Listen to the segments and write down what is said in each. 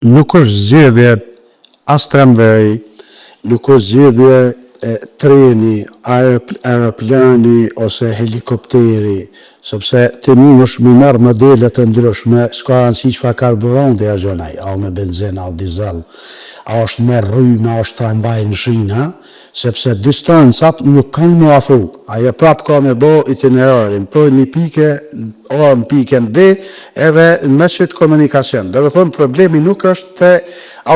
nuk është zgjedhje as tramvaj, nuk është zgjedhje treni, aeroplani ose helikopteri, sepse të mund është me marrë modelet të ndryshme, s'ka rëndësi çfarë karburanti argjonaj, a me benzin, a dizel, a është me rrymë, a është tramvaj në shinë, sepse distancat nuk kanë më afru. Ajo prapë ka me bo itinerarin, për një pike, o në pikën B, edhe me qëtë komunikacion. Dhe thonë, problemi nuk është të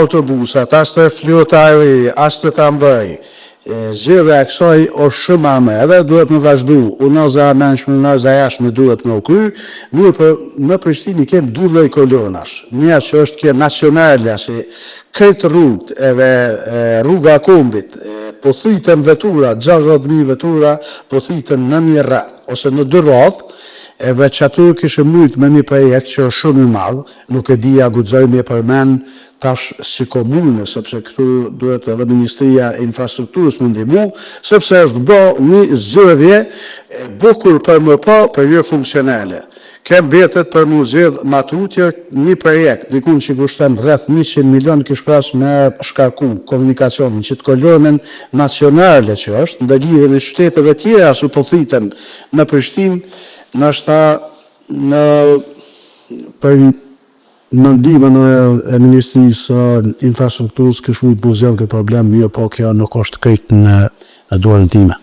autobusat, as të flotari, as të tramvaj. Zgjedhja e kësaj është shumë ame, edhe duhet me vazhdu, unaza e menshme, unaza e jashtme duhet me u kry, mirë për në Prishtinë kemë dy lloj kolonash. Një që është kjo nacionale, si këtë rrugët edhe rruga Kombit, po thiten vetura, 60.000 vetura, po thiten në një rreth, ose në dy radhë, edhe që aty kishë mujtë me një projekt që është shumë i madhë, nuk e dija guxoj me përmen tash si komune, sepse këtu duhet edhe Ministria e Infrastrukturës më ndihmu, sepse është bo një zgjedhje bukur për më pa për jo funksionale. Kem betet për mu zgjedh Matutje një projekt, dikun që kushton rreth 100 milion kish pas me shkarku komunikacionin, që të kolonën nacionale që është, ndërlidhje me qyteteve tjera su po thiten në Prishtinë, nështë në për ndihmën e Ministrisë së Infrastrukturës kështu i buzell këtë problem, mirë po kjo nuk është krejt në dorën time.